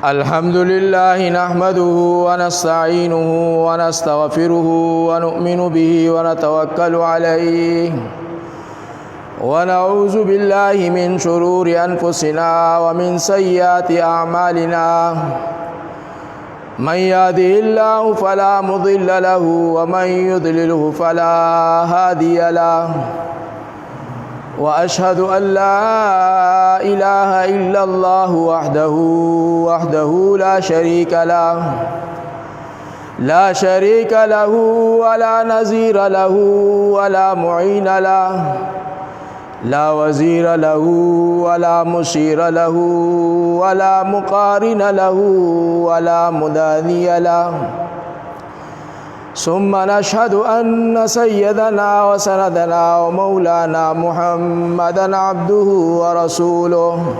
الحمد لله نحمده ونستعينه ونستغفره ونؤمن به ونتوكل عليه ونعوذ بالله من شرور أنفسنا ومن سيئات أعمالنا من يهده الله فلا مضل له ومن يضلله فلا هادي له وأشهد أن لا إله إلا الله وحده لا شريك له ولا نظير له ولا معين له لا وزير له ولا مشير له ولا مقارن له ولا مداني له ثم نشهد أن سيدنا وسندنا ومولانا محمدا عبده ورسوله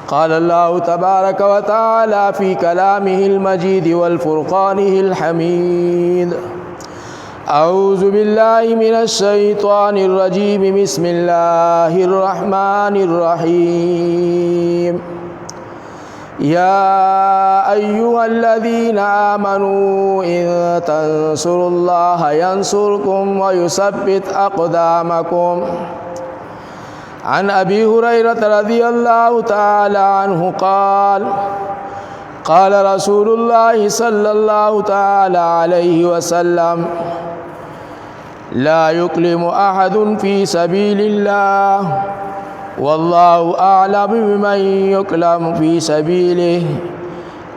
قال الله تبارك وتعالى في كلامه المجيد والفرقانه الحميد أعوذ بالله من الشيطان الرجيم بسم الله الرحمن الرحيم يا أيها الذين آمنوا إن تنصروا الله ينصركم ويثبت أقدامكم عن أبي هريرة رضي الله تعالى عنه قال رسول الله صلى الله تعالى عليه وسلم لا يكلم أحد في سبيل الله والله أعلم بمن يكلم في سبيله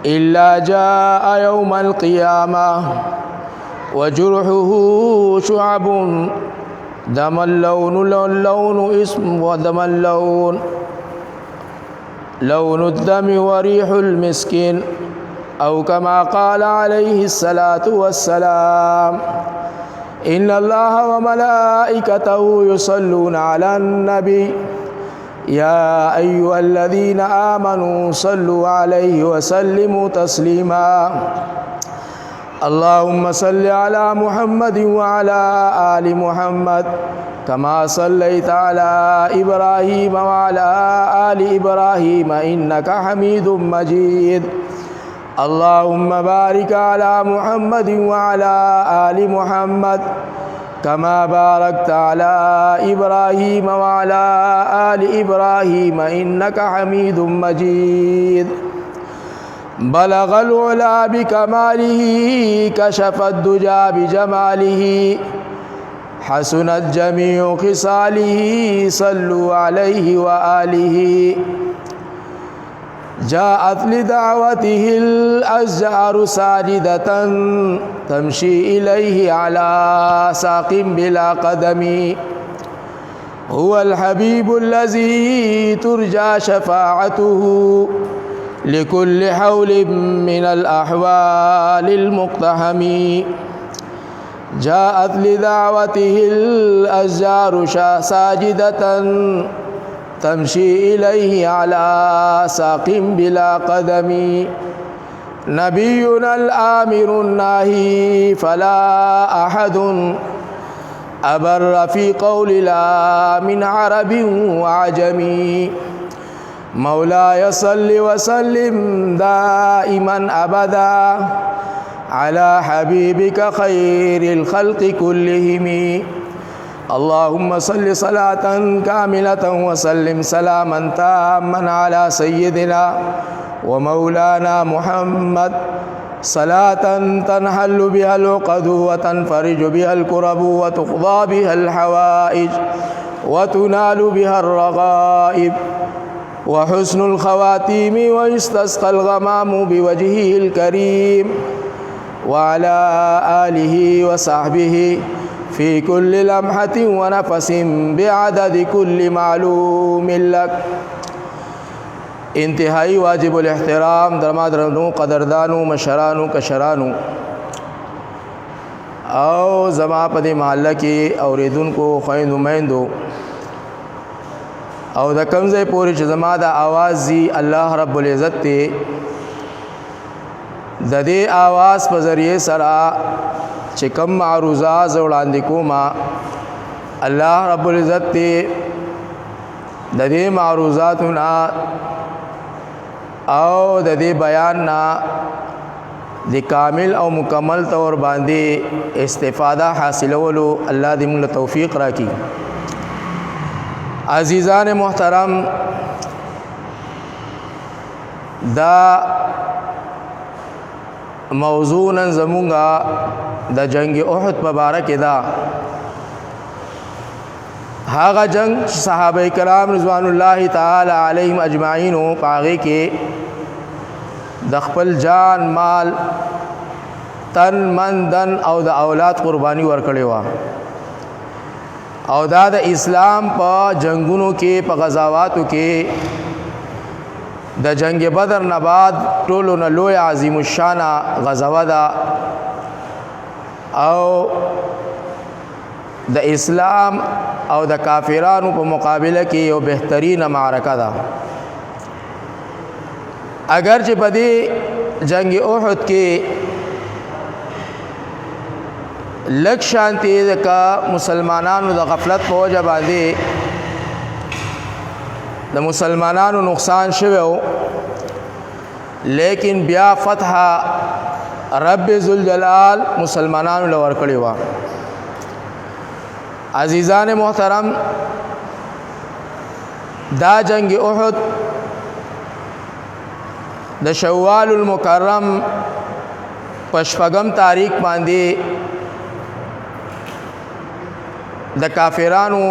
إلا جاء يوم القيامة وجرحه شعب دم اللون اسم ودم اللون لون الدم وريح المسكين أو كما قال عليه الصلاة والسلام إن الله وملائكته يصلون على النبي يا أيها الذين آمنوا صلوا عليه وسلموا تسليما اللهم صل على محمد وعلى آل محمد كما صليت على إبراهيم وعلى آل إبراهيم إنك حميد مجيد اللهم بارك على محمد وعلى آل محمد كما باركت على إبراهيم وعلى آل إبراهيم إنك حميد مجيد بلغ العلا بكماله كشف الدجى بجماله حسنت جميع خصاله صلوا عليه وآله جاءت لدعوته الأشجار ساجدة تمشي إليه على ساق بلا قدم هو الحبيب الذي ترجى شفاعته لكل حول من الأحوال المقتحم جاءت لدعوته الأشجار ساجدة تمشي إليه على ساق بلا قدم نبينا الآمر الناهي فلا أحد أبر في قول لا من عرب وعجم مولاي صل وسلم دائما أبدا على حبيبك خير الخلق كلهم اللهم صل صلاة كاملة وسلم سلاما تاما على سيدنا ومولانا محمد صلاة تنحل بها العقد وتنفرج بها الكرب وتقضى بها الحوائج وتنال بها الرغائب وحسن الخواتيم ويستسقى الغمام بوجهه الكريم وعلى آله وصحبه في كل لمحة ونفس بعدد كل معلوم لك انتهائی واجب الاحترام درمادرنو قدردانو مشرانو کشرانو او زما پدی محلہ کی اوریدون کو خویندو میندو او دا کمزے پوری چھ زما دا آواز زی اللہ رب العزت تے دا دے آواز پا ذریعے سرا چھ کم معروضات زوڑاندی کو ما اللہ رب العزت تے د دې معروضاتنا او د دې بیاننا د کامل او مکمل طور باندې استفاده حاصلولو الله دې موږ توفیق راکړي. عزیزان محترم، دا موضوع نن زمونږه د جنگ احد مبارک دا هغه جنگ صحابه کرام رضوان الله تعالی علیهم اجمعین او پاغه کې د خپل جان مال تن من دن او د اولاد قربانی ورکړي وا او دا د اسلام په جنگونو کې په غزاواتو کې د جنگ بدر نه بعد ټولو نه لوی عظیم الشان غزوه ده او د اسلام او د کافرانو په مقابله کې یو بهترینه معرکه ده. اگر چې په دې جنگ احد کې لک شانتی کا مسلمانانو د غفلت په وجه باندې د مسلمانانو نقصان شوه، لیکن بیا فتح رب ذوالجلال مسلمانانو لور کړی و. عزیزان محترم، دا جنگ احد د شوال المکرم پشپغم تاریخ باندې د کافرانو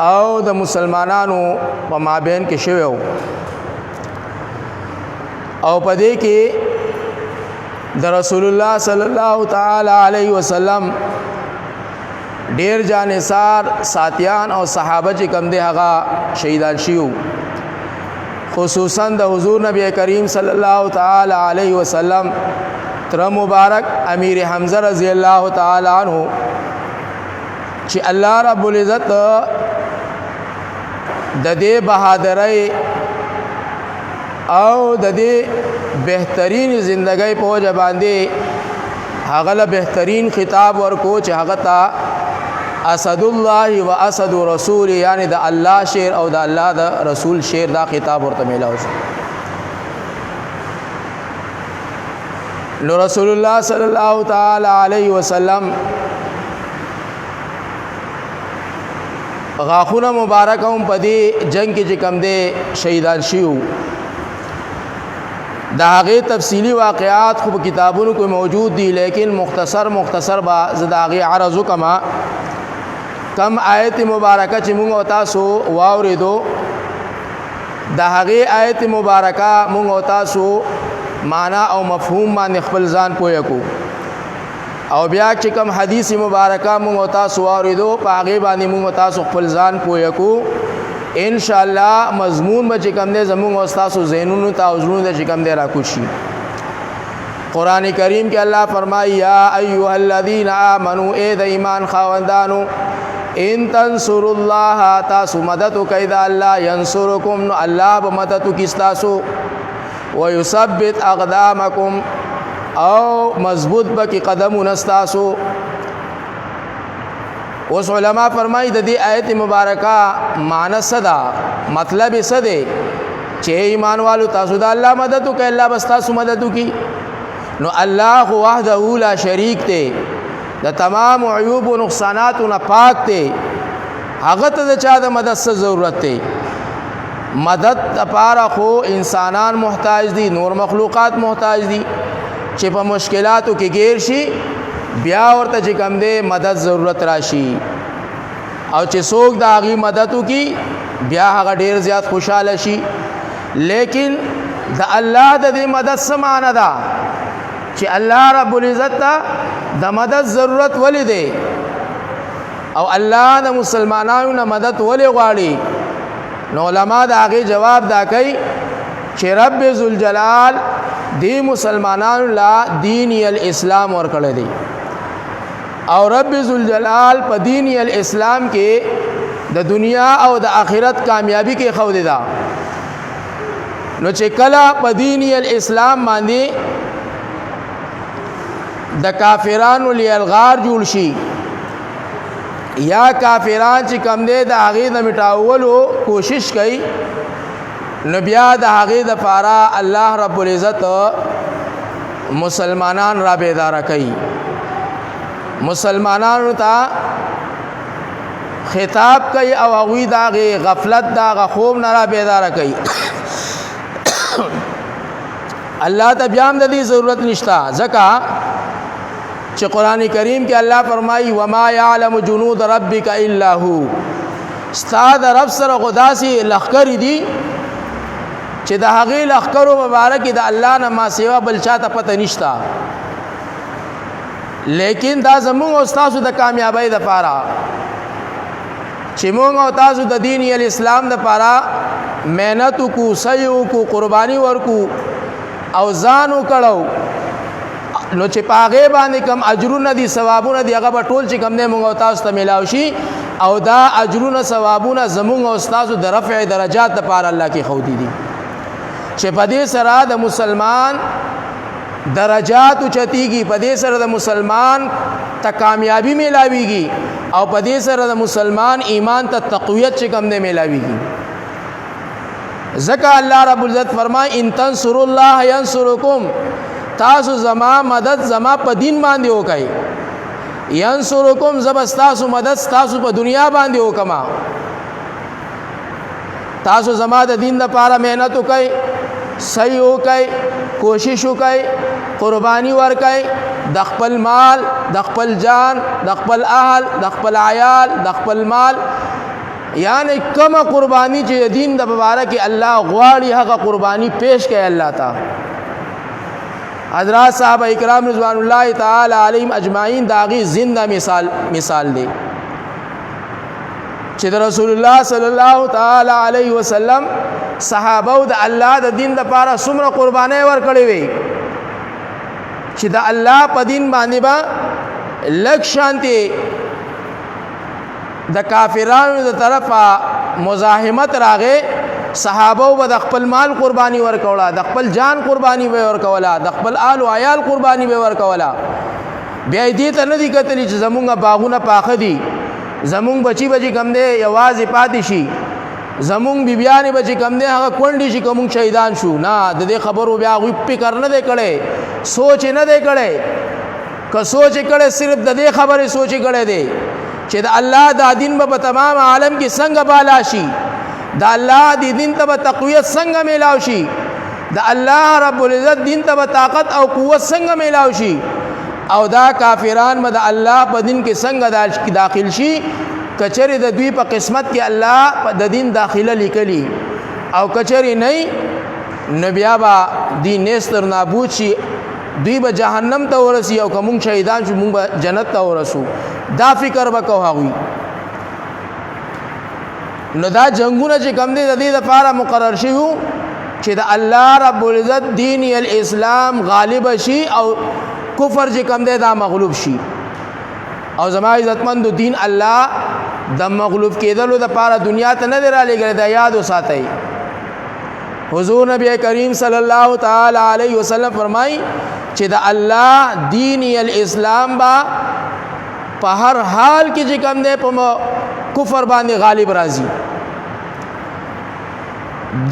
او د مسلمانانو په مابین کې شوه او په دې کې د رسول الله صلی الله تعالی علیه وسلم ډیر جانثار ساتیان او صحابه چې کم دي هغه شهیدان شیو، خصوصا د حضور نبی کریم صلی الله تعالی علیه وسلم تر مبارک امیر حمزه رضی الله تعالی عنہ چې الله رب العزت د دې بہادرۍ او د دې بهترین زندګۍ په وجه باندې هغه له بهترین خطاب ورکو چې هغه ته اسد الله و اسد رسول، یعنی د الله شیر او د الله د رسول شیر دا خطاب ورته ملاو شو. نو رسول الله صلی الله تعالی علیه وسلم غاخونه مبارک هم په دې جنگ کې چې کم دي شهیدان شیو. دا هغه تفصیلی واقعات خو کتابونو کې موجود دي، لیکن مختصر با زداغي عرض کما کم آیت مبارکه چې موږ او تاسو واوریدو، دا هغه آیت مبارکه موږ او تاسو معنا او مفهوم باندې خپل ځان پوهه کو او بیا چې کوم حدیث مبارکه موږ تاسو واردو په هغه باندې موږ تاسو خپل ځان پوهه کو. ان شاء الله مضمون به چې کوم دې زموږ تاسو ذهنونو ته او زړونو ته چې کوم دې راکوشي. قران کریم کې الله فرمایي یا ایها الذین آمنوا اے د ایمان خاوندانو ان تنصروا الله تاسو مدد کوي دا الله ينصركم الله به مدد کوي تاسو ويثبت اقدامکم او مضبوط بکی قدم نستاسو. اوس علماء فرمایي د دې آیت مبارکه معنی صدا مطلب صدې چې ایمان والو تاسو د الله مدد کوي، الله بس تاسو مدد کوي. نو الله وحده لا شریک ته د تمام عیوب او نقصانات نه پاک ته، هغه ته د چا د مدد ضرورت ته. مدد لپاره خو انسانان محتاج دي، نور مخلوقات محتاج دي چې په مشکلاتو کې گیر شي بیا ورته چې کم دی مدد ضرورت راشي او چې څوک د هغې مدد وکړي بیا هغه ډیر زیات خوشحاله شي. لیکن د الله د دې مدد څه معنی ده چې الله رب العزت ته د مدد ضرورت ولې دی او الله د مسلمانانو نه مدد ولې غواړي؟ نو علما د هغې جواب دا کوي چې رب ذوالجلال دی مسلمانانو لا دین الاسلام ورکړی دی او رب ذوالجلال په دین الاسلام کې د دنیا او د آخرت کامیابی کې خو دی دا. نو چې کله په دین الاسلام باندې د کافرانو لیلغار جوړ شي یا کافران چې کم دی د هغې د مټاولو کوشش کوي نو بیا د هغې دپاره الله رب العزت مسلمانان را بیداره کوي مسلمانانو ته خطاب کوي او هغوی د هغې غفلت د هغه خوب نه را بیداره کوي الله ته بیا هم د دې ضرورت نشته ځکه چې قرآن کریم کې الله فرمایي وما یعلم جنود ربک الا هو ستا د رب سره خو داسې لښکرې دي چې د هغې لښکرو مبارک د الله نه ما سوا بل چا ته پته نشته لیکن دا زمونږ او ستاسو د کامیابۍ دپاره چې مونږ او تاسو د دین الاسلام دپاره محنت وکړو سعی وکړو قرباني ورکړو او ځان وکړو نو چې په هغې باندې کم اجرونه دي ثوابونه دي هغه به ټول چې کم دی مونږ او تاسو ته میلاو شي او دا اجرونه ثوابونه زمونږ او ستاسو د رفع درجات دپاره الله کې ښودي دي چې په دې سره د مسلمان درجات اوچتیږي په دې سره د مسلمان ته کامیابی میلاویږي او په دې سره د مسلمان ایمان ته تقویت چې کم دی میلاویږي ځکه الله رب العزت فرمای ان تنصروا الله ینصرکم تاسو زما مدد زما په دین باندې وکئ ینصرکم زبستاسو مدد تاسو په دنیا باندې وکما تاسو زما د دین لپاره محنت وکئ صحیح وکئ کوشش وکئ قربانی ورکئ د خپل مال د خپل جان د خپل اهل د خپل عیال د خپل مال یعنی کومه قربانی چې دین د مبارک الله غواړي هغه قربانی پیش کړي الله تعالی حضرات صحابه کرام رضوان الله تعالی علیهم اجمعین داغي زنده مثال دی چې د رسول الله صلی الله تعالی علیه وسلم صحابه د الله د دین لپاره څومره قرباني ورکړي وي چې د الله په دین باندې با لک شانتي د کافرانو د طرفه مزاحمت راغې صحابه و د خپل مال قرباني ورکولا د خپل جان قرباني به ورکولا د خپل آل او عیال قرباني به ورکولا بیا دې ته نه دي کتلی چې زمونږ باغونه پاخه دي زمونږ بچي کم دی یوازې پاتې شي زمونږ بیبیانې بچي کم دی هغه کونډې شي که مونږ شهیدان شو نه د دې خبرو بیا هغوی فکر نه دی کړی سوچ نه دی کړی که سوچ کړی صرف د دې خبرې سوچ کړی دی چې د الله دا دین به په تمام عالم کې څنګه بالا شي د الله دی دین ته به تقویت څنګه میلاو شي د الله رب العزت دین ته به طاقت او قوت څنګه میلاو شي او دا کافران به د الله په دین کې څنګه داخل شي کچری د دوی په قسمت کې الله د دین داخله لیکلی او کچری نه نو بیا به دین نستر نابود شي دوی به جهنم ته ورسی او کوم شهیدان شو مونږ به جنت ته ورسو دا فکر وکاو هغوی نو دا جنگونه چې کم دی د دې لپاره مقرر شوي چې د الله رب العزت دین الاسلام غالب شي او کفر چې کم دی دا مغلوب شي او زما عزتمند دین الله د مغلوب کېدلو لپاره دنیا ته نه دی رالیږلی دا یاد وساتئ حضور نبی کریم صلی الله تعالی علیه وسلم فرمای چې د الله دین الاسلام با په هر حال کې چې کم دی په کفر باندې غالب راځي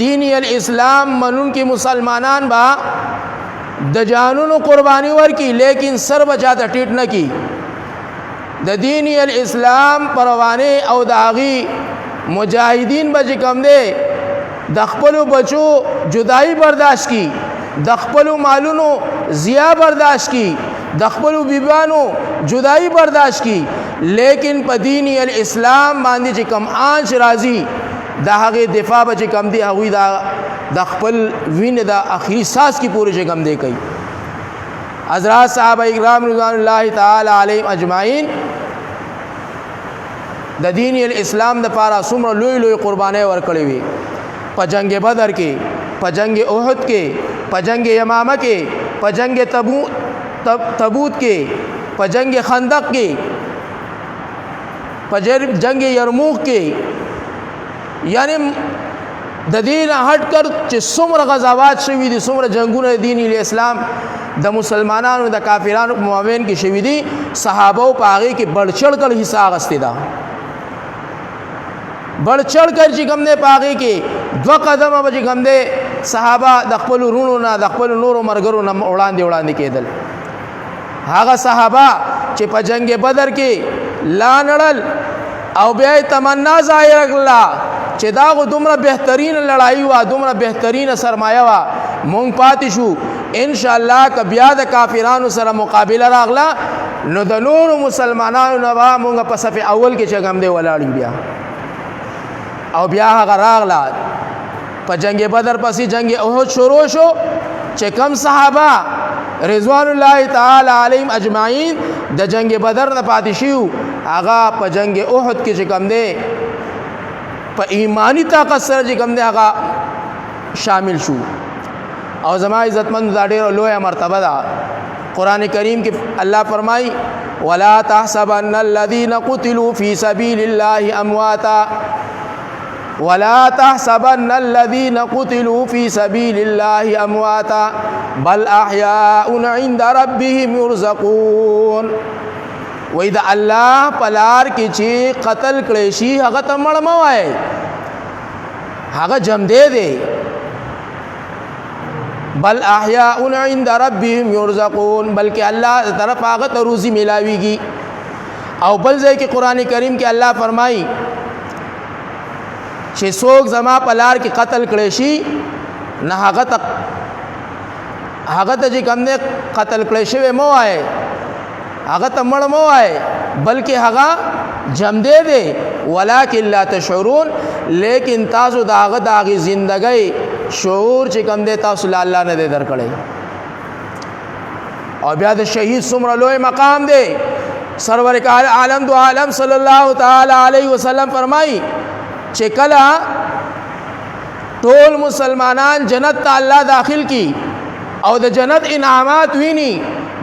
دین الاسلام منون کې مسلمانان با د جانونو قربانی ورکی لیکن سر بچاته ټیټ نه کی د دین الاسلام پروانه او د هغې مجاهدین به چې کم دی د خپلو بچو جدائی برداشت کی د خپلو مالونو ضیاع برداشت کی د خپلو بیبانو جدائی برداشت کی لیکن په دین الاسلام باندې چې کم آنچ راځي د هغې دفاع به چې کم دی هغوی د خپل وینې د آخري ساس کې پورې چې کم دی کوي حضرات صحابه کرام رضوان الله تعالی علیهم اجمعین د دین الاسلام دپاره څومره لوی لوی قربانۍ ورکړې وي په جنگ بدر کې په جنگ احد کې په جنگ یمامه کې په جنگ تبوت کې په جنگ خندق کې په جنگ یرموک کې یعنی د دین هټ کر چې څومره غزوات شوي دي څومره جنگونه دین الاسلام د مسلمانانو د کافرانو په مابین کې شوي دي صحابه په هغې کې بړچړ کړ حصه اخیستې ده بړچړ کړ چې کوم دی په هغې کې 2 قدمه به چې کوم دی صحابه د خپلو وروڼو نه د خپلو نورو ملګرو نه وړاندې کېدل هغه صحابه چې په جنگ بدر کې لا نړل او بیا یې تمنا ظاهره کړله چې دا خو دومره بهترین لړایي وه دومره بهترینه سرمایه وه مونږ پاتې شو انشاءالله که بیا د کافرانو سره مقابله راغله نو د نورو مسلمانانو نه به مونږ په صف اول کې چې کوم دی ولاړ بیا او بیا هغه راغله په جنگ بدر پسې جنگ احد شروع شو چې کم صحابه رضوان الله تعالی علیهم اجمعین د جنگ بدر نه پاتې شو هغه په جنگ احد کې چې کوم دی په ایمانی طاقت سره چې کوم دی هغه شامل شو او زما عزتمند دا ډېره لویه مرتبه ده قرآن کریم کې الله فرمایي ولا تحسبن الذين قتلوا في سبيل الله امواتا ولا تحسبن الذين قتلوا في سبيل الله امواتا بل احياء عند ربهم يرزقون وې دا الله پلار کې چې قتل کړي شي هغه ته مړ مه وایي هغه جم دی بل احیاء عند ربهم يرزقون بلکې الله طرف هغه ته روزي ملاويږي او بل ځای کې قران کریم کې الله فرمایي چې څوک زما پلار کې قتل کړي شي نه هغه ته چې کوم نه قتل کړي شوی مو وایي هغه ته مړ مو وایي بلکې هغه جم دی ولکن لا تشعرون لیکن تاسو دا هغه د هغې زندګۍ شعور چې کوم دی تاسو له الله نه دی درکړی او بیا د شهید څومره لوی مقام دی سرور عالم دو عالم صلی الله تعالی علیه وسلم فرمایي چې کله ټول مسلمانان جنت ته الله داخل کی او د جنت انعامات ویني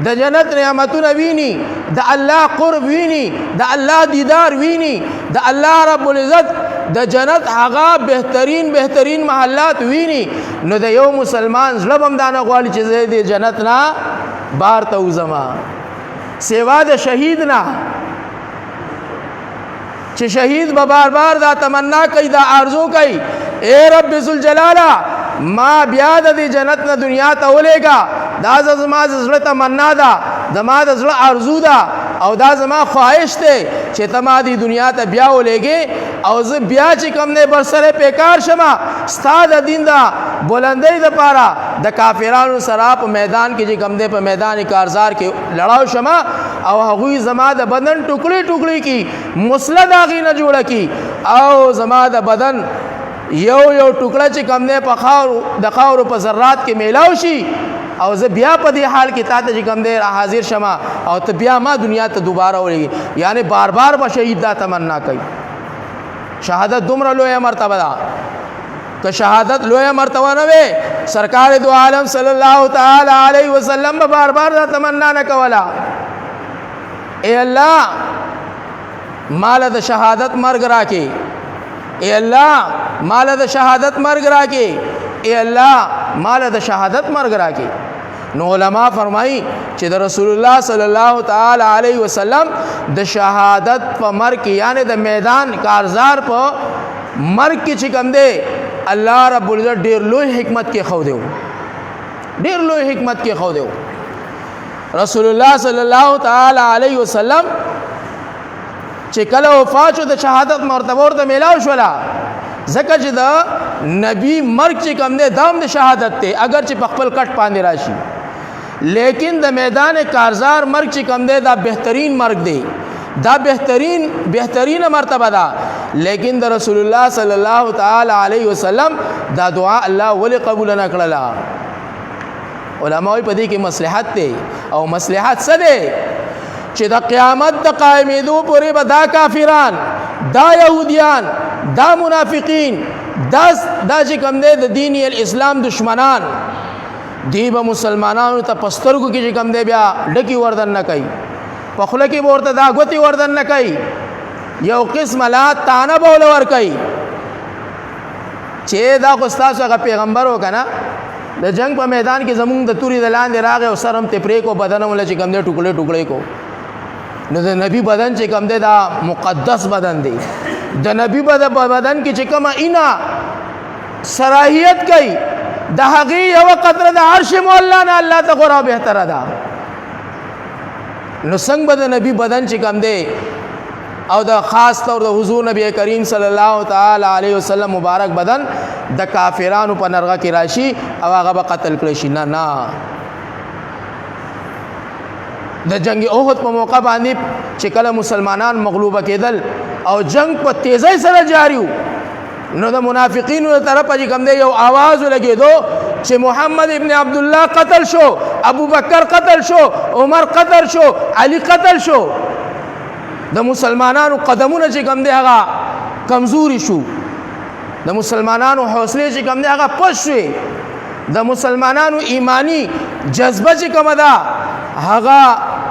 د جنت نعمتونه ویني د الله قرب ویني د الله دیدار ویني د الله رب العزت د جنت هغه بهترین محلات ویني نو د یو مسلمان زړه هم دا نه غواړي چې زه د جنت نه بار ته وځم سوا د شهید نه چې شهید به بار دا تمنا کوي دا آرزو کوي اے رب ذوالجلاله ما بیا د جنت نه دنیا ته ولېږه دا زما د زړه تمنا ده زما د زړه آرزو ده او دا زما خواهش دی چې ته ما دې دنیا ته بیا ولېږې او زه بیا چې کوم دی برسره پیکار شمه ستا د دین د بلندۍ دپاره د کافرانو سره په میدان کې چې کوم دی په میدان کارزار کې لړاو شمه او هغوی زما د بدن ټوکړي کی مسله د هغې نه جوړه کی او زما د بدن یو ټوکړه چې کوم دی په خاورو په ذرات کې میلاو شي او زه بیا په دې حال کې تا ته چې کوم دی حاضر شمه او ته بیا ما دنیا ته دوباره ولېږي یعنی بار به شهید دا تمنا کوي شهادت دومره لویه مرتبه ده که شهادت لویه مرتبه نه وي سرکار دو عالم صلی الله تعالی علیه وسلم به بار دا تمنا نه کوله اے الله مال د شهادت مرګ راکې اے الله مال د شهادت مرګ راکې اے الله مال د شهادت مرګ راکې نو علما فرمایي چې د رسول الله صلی الله تعالی علیه وسلم د شهادت په مرګ کې یعنی د میدان کارزار په مرګ کې چې کوم دی الله رب العزت ډېر لوی حکمت کې خو دیو ډېر لوی حکمت کې خو دیو رسول الله صلی الله تعالی علیه وسلم چې کله وفات شو د شهادت مرتبه ورته میلاو شوله ځکه چې د نبی مرګ چې کوم دی دام د شهادت دی اگر چې په خپل کټ باندې راشي لیکن د میدان کارزار مرګ چې کوم دی دا بهترین مرګ دی دا بهترین مرتبه ده لیکن د رسول الله صلی الله تعالی علیه وسلم دا دعا الله ولی قبول نه کړله علماء په دې کې مصلحت دی او مصلحت څه دی چې د قیامت د قائمېدو پورې به دا کافران دا یهودیان دا منافقین دا چې کوم دی د دین الاسلام دشمنان دی به مسلمانانو ته په سترګو کې چې کوم دی بیا ډکې وردن نه کوي په خوله کې به ورته دا ګوتې وردن نه کوي یو قسم لا تانه به ورکوي چې دا خو ستاسو هغه پیغمبر و که نه د جنگ په میدان کې زمونږ د توري د لاندې راغی او سر هم ته پرې کو بدن هم چې کم دی ټوکړې ټوکړې کو نو د نبی بدن چې کم دی دا مقدس بدن دی د نبی بدن کې چې کومه اینا صلاحیت کوي د هغې یوه قطره د عرش مولا نه الله ته غوره بهتره ده نو څنګه به د نبی بدن چې کم دی او د خاص طور د حضور نبی کریم صلی الله تعالی علیه وسلم مبارک بدن د کافرانو په نرغه کې راشي او هغه به قتل کړی شي نه د جنگ احد په موقع باندې چې کله مسلمانان مغلوبه کېدل او جنگ په تیزی سره جاری و نو د منافقینو له طرفه چې کوم دی یو आवाज ولګېدو چې محمد ابن عبد الله قتل شو ابو بکر قتل شو عمر قتل شو علی قتل شو د مسلمانانو قدمونه چې کوم دی هغه کمزوري شو د مسلمانانو حوصله چې کوم دی هغه پش شوې د مسلمانانو ایمانی جذبه چې کومه ده هغه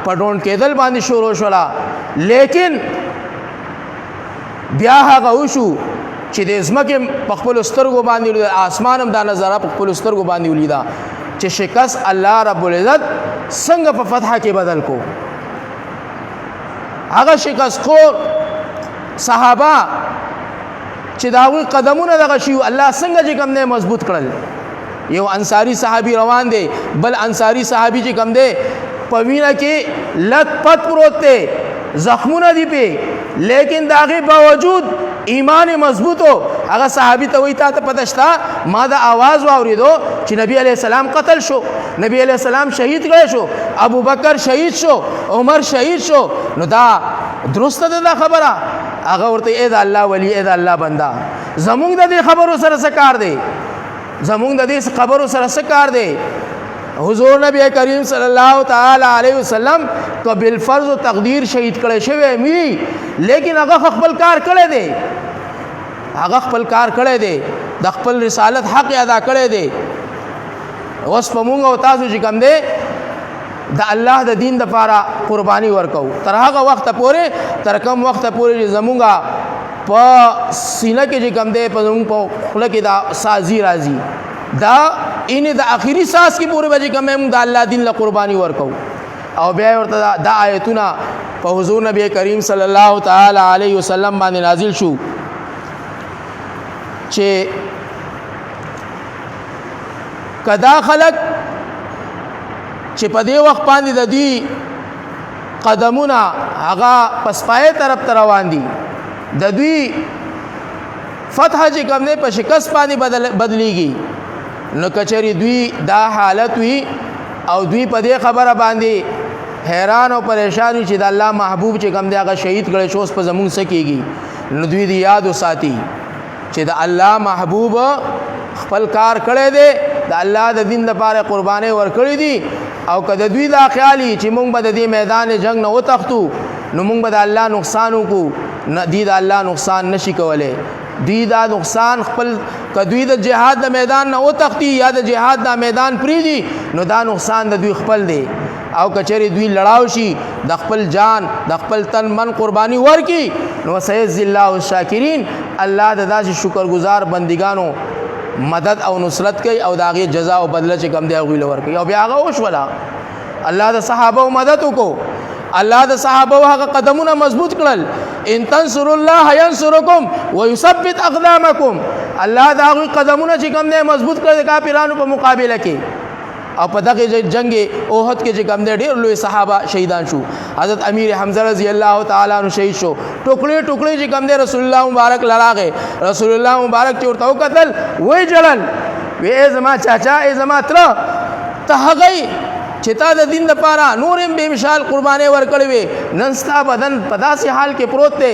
په ډون کېدل باندې شروع شوله لیکن بیا هغه وشو چې د ځمکې په خپلو سترګو باندې ولید آسمان هم دا نظاره په خپلو سترګو باندې ولیده چې شکست الله رب العزت څنګه په فتحه کې بدل کو هغه شکست خور صحابه چې د هغوی قدمونه دغه شي الله څنګه چې کوم دی مضبوط کړل یو انصاری صحابي روان دی بل انصاری صحابي چې کوم دی په وینه کې لت پت پروت دی زخمونه دی په لیکن د هغې باوجود ایمان مضبوط ہو هغه صحابي ته وایي تا ته پته شته ما دا آواز واورېدو چې نبی علیه السلام قتل شو نبی علیه السلام شهید کړی شو ابو بکر شهید شو عمر شهید شو نو دا درسته ده دا خبره هغه ورته ای د الله ولی ای د الله بنده زمونږ د دې خبرو سره څه کار دی زمونږ د دې خبرو سره څه کار دی حضور نبی کریم صلی الله تعالی علیه وسلم کو بالفرض و تقدیر شهید کړی شوی می لیکن هغه خپل کار کړی دی هغه خپل کار کړی دی د خپل رسالت حق ادا کړی دی اوس په موږ او تاسو چې کوم دی د الله د دین لپاره قرباني ورکو تر هغه وخت پورې تر کوم وخت پورې زمونږه په سینه کې چې کوم دی په زمونږ په خوله کې دا سازي راځي دا ان د اخیری ساس کې پورې بچی کوم د الله دین له قرباني ورکو او بیا ورته دا آیتونه په حضور نبی کریم صلی الله تعالی علیه وسلم باندې نازل شو چې کدا خلق چې په دې وخت باندې د دې قدمونه هغه پسپای طرف روان دي د دوی فتح چې کوم نه په شکست باندې بدليږي نو کچری دوی دا حالت وی او دوی په دې خبره باندې حیران او پریشان چې د الله محبوب چې کوم دی هغه شهید کړي شوس په زمون سکیږي نو دوی دی یاد وساتي چې د الله محبوب خپل کار کړي دی د الله د دین لپاره قرباني ورکړي دي او کله دوی دا خیالي چې مونږ به د دې میدان جنگ نه وتښتو نو مونږ به د الله نقصان وکړو نه دی د الله نقصان نشي کولای دوی دا نقصان خپل کدوی د جهاد د میدان نه وتښتي یا د جهاد د میدان پریدي نو دا نقصان د دوی خپل دی او کچری دوی لړاو شي د خپل جان د خپل تن من قرباني ورکي نو سيجزي الله الشاکرین الله د داسې شکرګزار بندګانو مدد او نصرت کوي او داغه جزاء او بدله چې کم دی غوی لور کوي او بیا هغه اوش ولا الله د صحابه مدد وکړو الله د صحابه هغه قدمونه مضبوط کړل ان تنصروا الله ينصركم ويثبت اقدامكم الله دا غوی قدمونه چې کم دی مضبوط کړل د کافرانو په مقابله کې او په دغه جنگ احد کې چې کم دی ډېر لوی صحابه شهیدان شو حضرت امیر حمزه رضی الله تعالی عنہ شهید شو ټوکړي ټوکړي چې کم دی رسول الله مبارک لراغه رسول الله مبارک چې ورته وکتل وای جلل وې زما چاچا ای زما تر ته هغه چې تا د دین لپاره نورم به مثال قرباني ورکړي وي نن ستا بدن په داسې حال کې پروت دی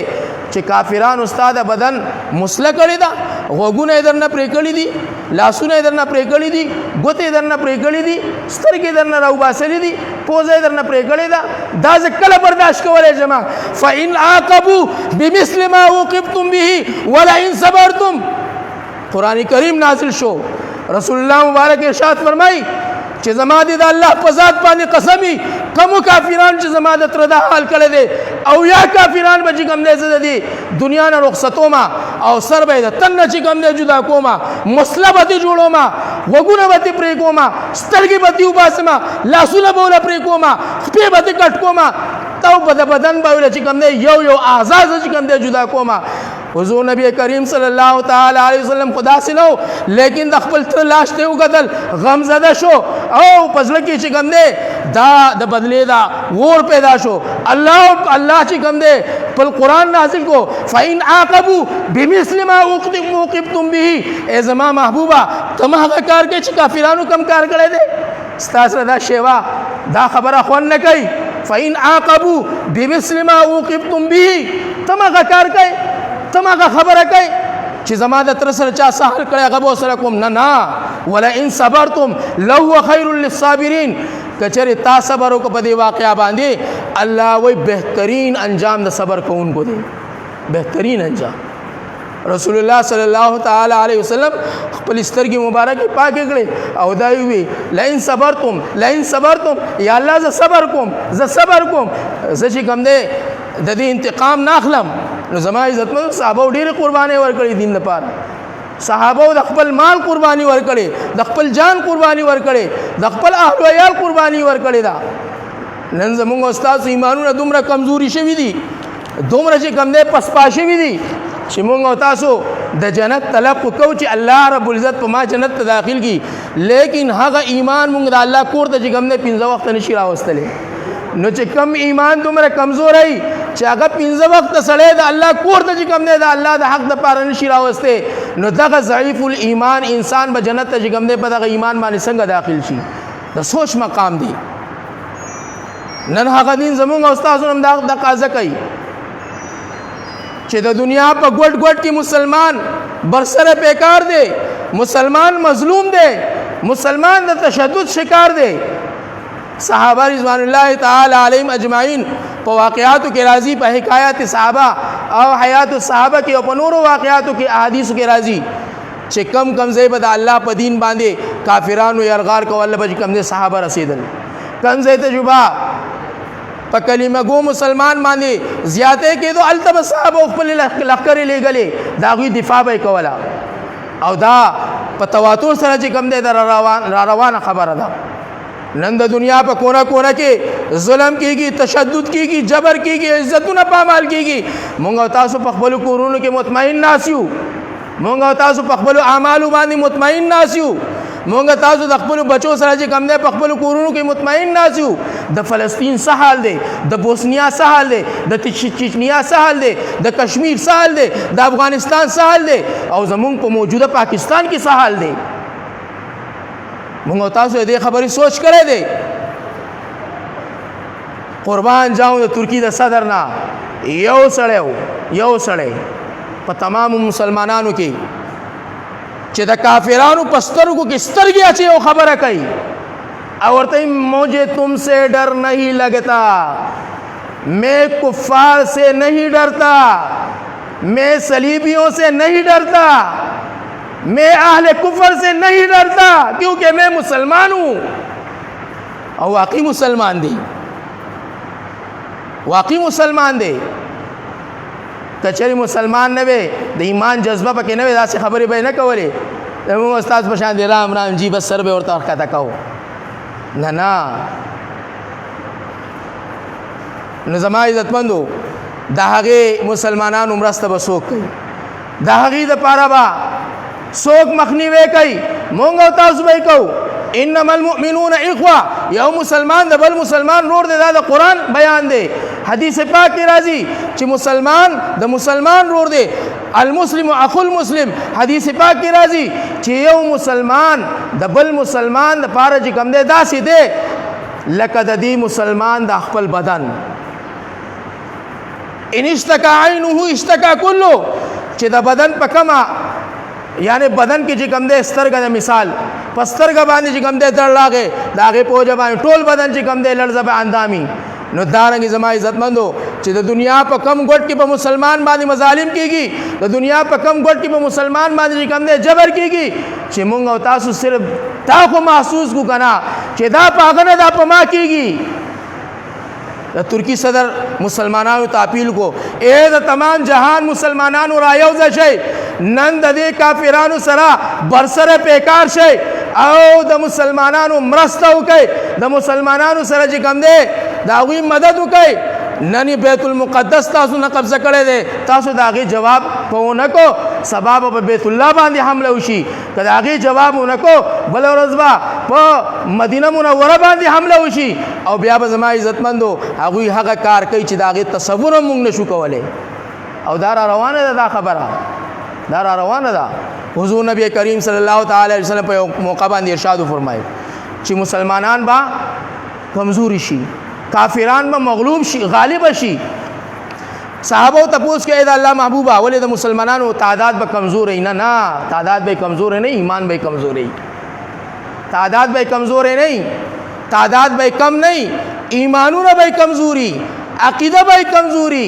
چې کافران استاد بدن مسله کړی دا غوګونه درنه پرې کړی دي لاسونه درنه پرې کړی دي ګوتې درنه پرې کړی دي سترګې درنه راوباسلې دي پوزه درنه پرې کړی دا دا ځکه برداشت کولای جما فإن عاقبوا بمثل ما عوقبتم به ولئن صبرتم قرآن کریم نازل شو رسول الله مبارک ارشاد فرمای چې زما د الله په ذات باندې قسمی کوم کافرانو چې زما د تر د حال کړي دي او یا کافران به چې کوم دی زه د دې دنیا نه رخصتوما او سر به د تن نه چې کوم دی جدا کوما مسله به دې جوړوما غوږونه به دې پرې کوما سترګې به دې وباسما لاسونه به له پرې کوما خپې به دې کټ کوما تو په د بدن به چې کوم دی یو اعضا چې کوم دی جدا کوما حضور نبی کریم صلی الله تعالی علیه وسلم خدا سينو لیکن د خپل تر لاش ته وګدل غم زده شو او پزله کې چې کوم دی دا د بدلې دا ور پیدا شو الله چې کوم دی په قرآن نازل کو فإن عاقبوا بمثل ما عوقبتم به ای زما محبوبا تم هغه کار کې چې کافرانو کم کار کړی دی ستاسو دا شیوا دا خبره خون نه کوي فإن عاقبوا بمثل ما عوقبتم به تم هغه کار کوي تم هغه خبره کوي چې زما د تر سره چا سهل کړی هغه به سره کوم نه ولا ان صبرتم لهو خير للصابرين کچره تا صبر وکړه په دې واقعیا باندې الله وی بهترین انجام د صبر کوونکو دی بهترین انجام رسول الله صلی الله تعالی علیه وسلم خپل سترګې مبارکه پاکه کړې او دا وی لئن صبرتم یا الله ز صبر کوم زه چې کوم دی د دې انتقام ناخلم نو زما عزتمن صحابه ډېر قرباني ورکړي دین لپاره صحابه د خپل مال قرباني ورکړي د خپل جان قرباني ورکړي د خپل اهل عیال قرباني ورکړي دا نن زموږ استاد ایمانونه دومره کمزوري شوي دي دومره چې کم دی پسپا شوي دي چې موږ او تاسو د جنت طلب کوو چې الله رب العزت په ما جنت ته داخل کی لیکن هغه ایمان موږ د الله کور ته چې کم دی 15 وخت نشي راوستلی نو چې کم ایمان دومره کمزور ای چې هغه 15 وخت سړی د الله کور ته چې کم دی د الله د حق د پاره نشي راوسته نو دغه ضعیف الایمان انسان به جنت ته چې کم دی په دغه ایمان باندې څنګه داخل شي د سوچ مقام دی نن هغه دین زموږ استادانو هم دا تقاضا کوي چې د دنیا په ګوټ کې مسلمان برسره بیکار دی مسلمان مظلوم دی مسلمان د تشدد شکار دی صحابه رضوان الله تعالی علیهم اجمعین په واقعاتو کې راضی په حکایات صحابه او حیات الصحابه کې او په نورو واقعاتو کې احادیث کې راضی چې کم ځای به د الله په دین باندې کافرانو یرغار کول به کم ځای صحابه رسیدل کم ځای تجربه په کلمه گو مسلمان باندې زیاته کېدو التب صحابه خپل لخر لګلې دا غوي دفاع به کولا او دا په تواتر سره چې کم دی را روانه خبره ده نن د دنیا په کونا کې ظلم کیږي تشدد کیږي جبر کیږي عزتونه پامال کیږي مونږ تاسو په خپل کورونو کې مطمئن ناسیو مونږ تاسو په خپل اعمالو باندې مطمئن ناسیو مونږ تاسو د خپل بچو سره چې کم دی په خپل کورونو کې مطمئن ناسیو د فلسطین سحال دی د بوسنیا سحال دی د چچنیا سحال دی د کشمیر سحال دی د افغانستان سحال دی او زمونږ په موجوده پاکستان کې سحال دی مونږ تاسو دې خبرې سوچ کړی دی قربان جاؤں د ترکی د صدر نه یو سړی په تمام مسلمانانو کې چې د کافرانو په سترګو کې سترګې اچي او خبره کوي او ورته مجھے تم سے ڈر نہیں لگتا میں کفار سے نہیں ڈرتا میں صلیبیوں سے نہیں ڈرتا میں اہل کفر سے نہیں ڈرتا کیونکہ میں مسلمان ہوں اور واقعی مسلمان دے کچری مسلمان نه وي د ایمان جذبه پکې نه وي دا څه خبرې به نه کولې زموږ استاد په شان دی رام جی بس سر به ورته ورکته کوو نه نو زما عزتمندو د هغې مسلمانانو مرسته به څوک کوي د هغې دپاره به څوک مخنیوی کوي مونږ او تاسو به یې کوو انما المؤمنون اخوه یو مسلمان د بل مسلمان نور دی دا د قرآن بیان دی حدیث پاک کې راځي چې مسلمان د مسلمان نور دی المسلم اخو المسلم حدیث پاک کې راځي چې یو مسلمان د بل مسلمان د پاره چې کوم دی داسې دی لکه د دې مسلمان د خپل بدن ان اشتکا عینه اشتکا کلو چې د بدن په کمه یعنی بدن کې چې کوم دی سترګه د مثال په سترګه باندې چې کوم دی درد راغی د هغې په وجه باندې ټول بدن چې کوم دی لړزه به اندامي نو دارنګې زما عزتمندو چې د دنیا په کم ګوټ کې په مسلمان باندې مظالم کېږي د دنیا په کم ګوټ کې په مسلمان باندې چې کوم دی جبر کېږي چې مونږ او تاسو صرف دا خو محسوس کو که نه چې دا په هغه نه دا په ما کېږي د ترکی صدر مسلمانانو ته اپیل کو اے د تمام جهان مسلمانانو را یوځه شئ نن د دې کافرانو سره برسره پیکار شئ او د مسلمانانو مرسته وکړئ د مسلمانانو سره چې کوم دی د هغوی مدد وکړئ نن بیت المقدس تاسو نه قبضه کړی دی تاسو د هغې جواب په ونه کو سبا به په بیت الله باندې حمله وشي که د هغې جواب ونه کو بله ورځ به په مدینه منوره باندې حمله وشي او بیا به زما عزتمندو هغوی هغه کار کوي چې د هغې تصور هم موږ نشو کولی او دا را روانه ده دا خبره دا را روانه ده حضور نبی کریم صلی الله تعالی علیه وسلم په یو موقع باندې ارشاد وفرمایل چې مسلمانان به کمزوري شي کافران به مغلوب شي غالب شي صحابه تپوس کې دا الله محبوبا ولې د مسلمانانو تعداد به کمزور نه تعداد به کمزور نه ایمان به کمزور تعداد به کمزور نه تعداد به کم نه ایمانونه به کمزوري عقیده به کمزوري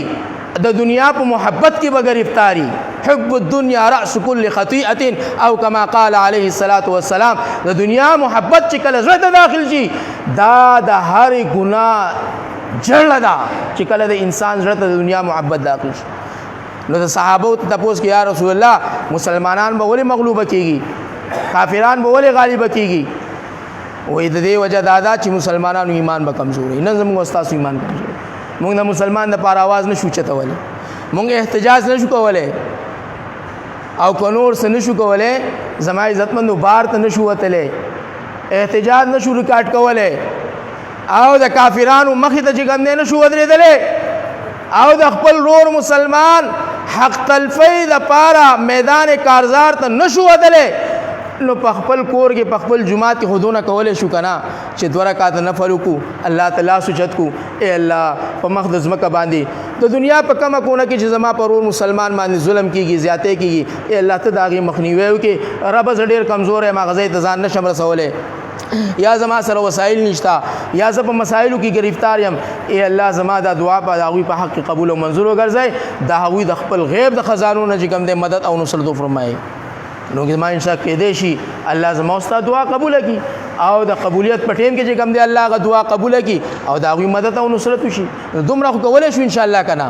د دنیا په محبت کې به گرفتاری حب الدنیا رأس كل خطيئه او كما قال عليه الصلاه والسلام د دنیا محبت چې کله زړه داخل شي دا د هر ګناه جړه ده چې کله د انسان زړه ته د دنیا محبت داخل شي نو د صحابه ته تپوس کې یا رسول الله مسلمانان به ولې مغلوبه کیږي کافران به ولې غالبه کیږي وې د دې وجه دا چې مسلمانانو ایمان به کمزوري نه زموږ استاد ایمان کمزوري موږ د مسلمان د پاره आवाज نشو چتولی موږ احتجاج نشو کولای او کنور سره نشو کولای زما عزتمندو بار ته نشو وتلی احتجاج نشو ریکارډ کولای او د کافرانو مخې ته چې ګم نه شو ودرېدلی او د خپل رور مسلمان حق تلفی د پاره میدان کارزار ته نشو ودلی نو په خپل کور کې په خپل جماعت کې خودونه کولای شو کنه چې 2 رکعات نفل وکړو الله تعالی سجد کو اے الله په مقدس مکه باندې د دنیا په کومه کونه کې چې زما پرور مسلمان باندې ظلم کیږي زیاته کیږي اے الله ته داغي مخنیوي وکي رب ډېر کمزور ما غزې ته ځان نشم رسولې یا زما سره وسایل نشتا یا زه په مسایلو کې گرفتار یم اے الله زما دا دعا په هغوی په حق قبول او منظور وګرځي دا هغوی د خپل غیب د خزانو نه چې کوم د مدد او نصرت فرمایي نو زما انشاء کې دی شي الله زما استاد دعا قبول کړي او د قبولیت په ټیم کې چې کوم دی الله غ دعا قبول کړي او دا هغوی مدد او نصرت وشي دومره خو کولای شو ان شاء الله کنه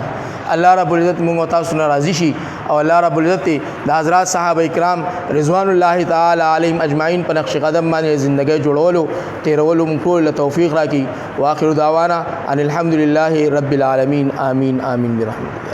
الله رب العزت موږ تاسو نه راضي شي او الله رب العزت د حضرات صحابه کرام رضوان الله تعالی علیهم اجمعین په نقش قدم باندې ژوندۍ جوړولو تیرولو موږ ټول توفیق راکړي واخر دعوانا ان الحمد لله رب العالمین آمین آمین برحمته